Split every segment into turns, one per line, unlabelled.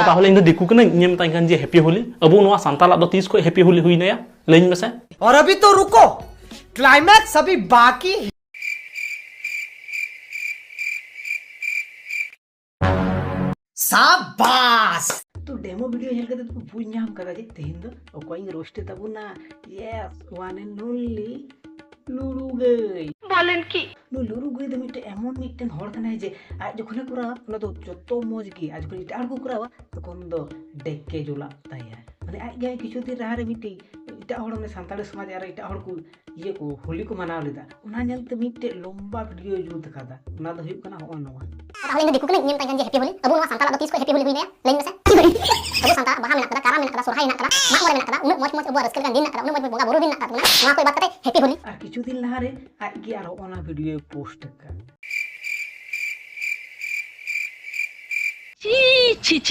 ताहले इन दिकु कना इᱧ मताई कान जे हैप्पी होली अबो नवा सांताला दो 30 को हैप्पी होली हुई नया लेइन में से।
और अभी तो रुको, क्लाइमैक्स अभी बाकी है। शाबाश।
तो डेमो वीडियो हेल करते तो बुझ नाम करा जे तेहिन दो ओकोइंग रोस्टे तबुना यस वन एंड ओनली लुरु गई बोलन की नु लुरु गई तो मिटे एमन मिटन हर कना जे आज जखने कुरा ना तो जतो मौज की आज कोई इटार को करावा तखन दो डेके जोला ताया माने आज गए किछु दिन रहा रे मिटे इटा हड़ माने सांताड़ी समाज आर इटा हड़ को ये को होली को मनाव लेदा उना नेलते मिटे लंबा वीडियो जुत कादा उना दो हुई कना हो नवा
ताहले इन दिकु कना इᱧ मताई कान जे हैप्पी होली अबो नवा सांताला दो 30 को हैप्पी होली हुई नया लेइन में से अबो सांता बाहा मेना कदा कारा मेना कदा सोरहाय मेना कदा मा मोरे मेना कदा उन मौज मौज अबो रस्कल कान दिन ना कदा उन मौज बोंगा बोरो दिन ना कदा नवा कोई बात कते हैप्पी होली
और किछु दिन लहा रे आज की आर ओना वीडियो पोस्ट का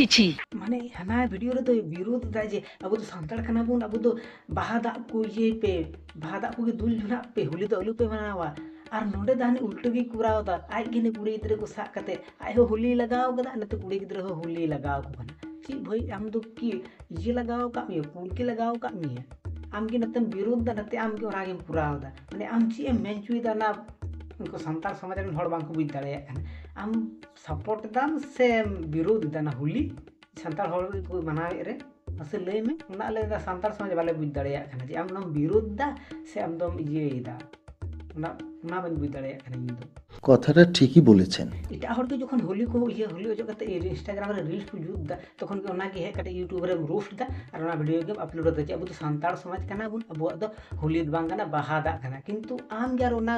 ची
माने हना वीडियो रे तो विरोध दा जे अब तो सांताड़ कना बुन अब तो बाहा दा को ये पे बाहा दा को के दुल जुना पे होली तो अलु पे मनावा और नोडे दानी उल्टो की कुराव दा आज के ने कुड़ी गिदरे को सा कते आय हो होली लगाव गदा न तो कुड़ी गिदरे हो होली लगाव को बना ची भाई हम तो की ये लगाव का मी पुल के लगाव का मी आम के नतम विरोध दा नते आम के ओरागे कुराव दा माने आम ची मेन चुई दा ना उनको सांताड़ समाज रे हड़ बांको बुझ दाड़े आम सपोर्ट दाम से विरोध दाना होली सांताड़ हड़ को मनावे रे मसे लय में उना ले दा सांताड़ समाज वाले बुझ दाड़े जे आम नम विरोध दा से आम दम इजे दा उना बन बुझ दाड़े इन
কথাটা ঠিকই বলেছেন।
इटा हड़ के जखन होली को ये होली ओजो कते इंस्टाग्राम रे रील्स को जुद दा तखन के ओना के हे कते यूट्यूब रे रोस्ट दा और ओना वीडियो के अपलोड दा अब तो सांताड़ समाज कना बुन अब दो होली बांग कना बाहा दा कना किंतु आम यार ओना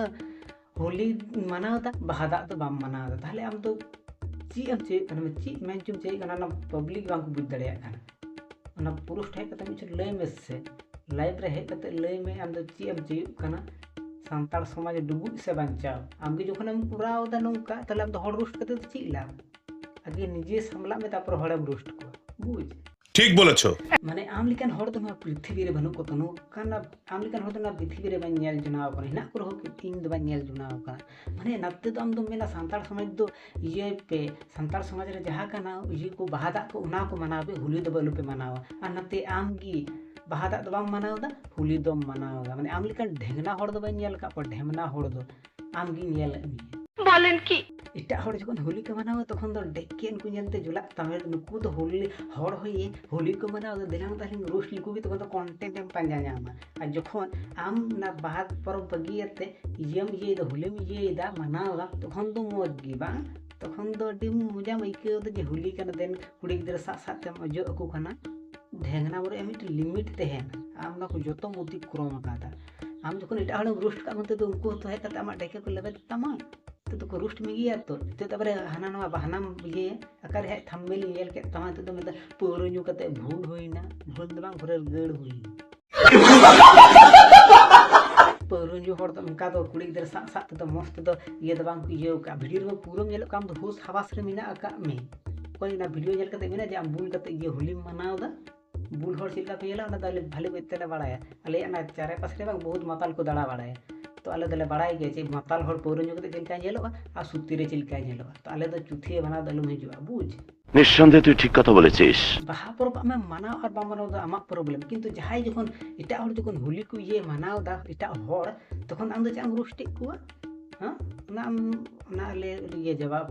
होली मनाव दा बाहा दा तो बाम मनाव दा ताहले आम तो ची एम चे कना ची मेन चुम चे कना ना पब्लिक बांग को बुझ दाड़े कना ओना पुरुष ठे कते मिछ लय में से लाइव रे हे कते लय में आम तो ची एम चे कना सांताड़ समाज डुबुज से बांचाव आमगे जखन हम पुराव दा नौका ताहले हम तो हड़ रोस्ट कते तो ची लाभ आगे निजे सामला में तापर हड़म रोस्ट को बुझ
ठीक बोलेछो
माने आम लिकन हड़ तो पृथ्वी रे बनु को तनो काना आम लिकन हड़ तो ना पृथ्वी रे बन नेल जुनाव कने ना को हो कि इन दो बन नेल जुनाव का माने नते तो आम दो मेना सांताड़ समाज दो ये पे सांताड़ समाज रे जहा काना ये को बहादा को उना को मनावे होली दो बलु पे मनावा आ नते आम गी बहादा दो बाम मनावदा होली दो मनावदा माने आम लिकन ढेंगना हड़ दो बन नेल का पर ढेमना हड़ दो आम गी नेल
बोलन की
इटा हड़ जखन होली को मनाव तखन दो डेकेन को नेलते जुला तमे नुकु तो होली हड़ होई होली को मनाव दिनांग तालिंग रोस्ट लिकु भी तखन तो कंटेंट एम पांजा नामा आ जखन आम ना बाहाद परब बगियते यम ये दो होली में ये दा मनावदा तखन तो मौज गी बा तखन दो डी मजा मइके दो जे होली कना देन कुड़ी गिदर सा सा ते मजो को कना ढेंगना मोरे एमिट लिमिट तेहन आम ना को जतो मोती क्रम कादा आम जखन इटा हड़ रोस्ट का मते तो उनको तो है कते आमा डेके को लेबे तमा तो को रोस्ट में गया तो तबरे हाना नवा बहाना ये अकर है थंबनेल नेल के तमा तो मतलब पोरो न्यू कते भूल होइना भूल दो बांग घरे गड़ होई पोरो न्यू हड़ तो उनका तो कुड़ी गिदर सा सा तो मस्त तो ये दो बांग ये का वीडियो में पूरो नेल काम तो होश हवास रे मिना अका में कोई ना वीडियो नेल कते मिना जे आम बुल कते ये होली मनाव दा बुल हड़ चिल्ला पे येला ना दाले भाले को इतने बड़ाया अले ना चारे पास रे बांग बहुत माताल को दड़ा बड़ाया तो आले दले बड़ाई गे जे माताल हड़ पोरो न्यू कते चिलका नेलोगा आ सुत्ती रे चिलका नेलोगा तो आले तो चुथिए बना दलु में जुआ बुझ
निस्संदेह तुई ठीक कथा बोलेছিস
बाहा परब आमे मानाव और बा मानाव दा आमा प्रॉब्लम किंतु जहाय जखन इटा हड़ जखन होली को ये मानाव दा इटा हड़ तखन आम दो चांग रोस्टी को हां ना ले ये जवाब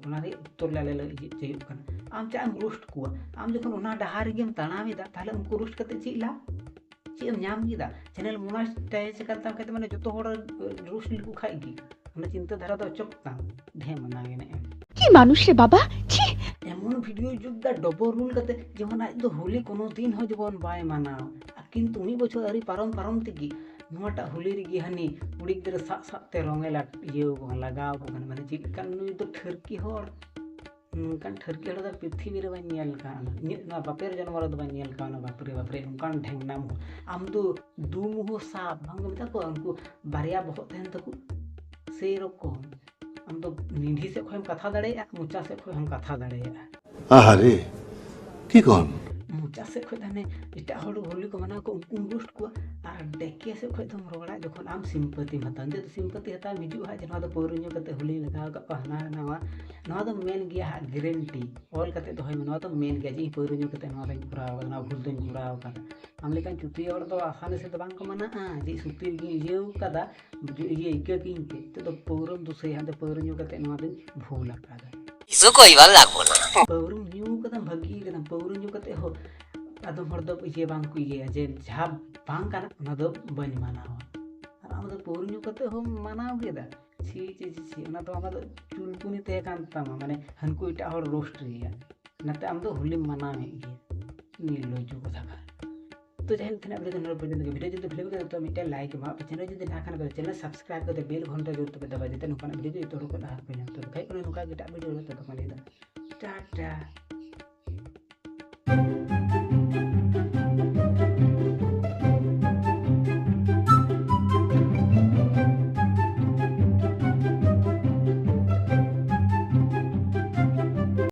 ना रे उत्तर ले ले जे कना आम चांग रोस्ट को आम जखन ओना डहार गेम तनावी दा ताले उनको रोस्ट कते चिला ची नाम गिदा चैनल मोनेटाइज करता कहते माने जतो हड़ रोस्ट लिकु खाइगी हमने चिंता धारा तो चकता ढे मनागे ने
की मानुष रे बाबा छी
एमन वीडियो जुग दा डबल रूल कते जेमन आज तो होली कोनो दिन हो जबन बाय मानाव किंतु मी बछो अरी पारम तिगी नोटा होली रे गिहानी उड़ी गिदर सा सा ते रंगेला ये लगाव बगन माने चिक कान नु तो ठरकी हड़ कान ठरकी हड़ दा पृथ्वी रे बनियल कान ना बापेर जानवर दो बनियल कान बापरे कान ढेंगना मु आम दो दू मुह सा भंग मता को उनको बारिया बहुत हेन तको से रकम हम तो निधि से खोम कथा दड़े मुचा से खोम कथा दड़े
আহারে কি কোন
मोचा से खो दाने इटा हड़ होली को मना को उनको रोस्ट को और डेकिया से खो तुम रोड़ा जखन आम सिंपति हता जे सिंपति हता मिजु हा जनो दो पौर न्यू कते होली लगा का हना नवा नवा तो मेन गया हा गारंटी ऑल कते तो नवा तो मेन गया जी पौर न्यू कते नवा दिन पुराव ना भूल दिन पुराव का हम लेकिन चुती और तो आसानी से तो बांग को मना जी सुती ये कदा ये इके किन के तो पौरम तो से हते पौर न्यू कते नवा दिन भूल का
इसको कोई बात लागो ना
पौरम न्यू कदम भगी कदम पौर न्यू कते हो आदम हर दो ये बांग को ये जे जहां बांग का ना दो बन मानावा और हम तो पौर न्यू कते हो मानाव गेदा छी छी छी ना तो हम तो चुलपुनी ते कान तमा माने हनको इटा हर रोस्ट रिया नते हम तो होली मनावे गे नीलो जो कथा का तो जाहि थने अपने तो वीडियो जो फिल्म के तो मिटा लाइक मा चैनल जो ना खाना चैनल सब्सक्राइब करते बेल घंटा जरूर तो दबा देते नुका वीडियो तो रो को ना पे तो भाई को नुका गिटा वीडियो तो कमाले टाटा।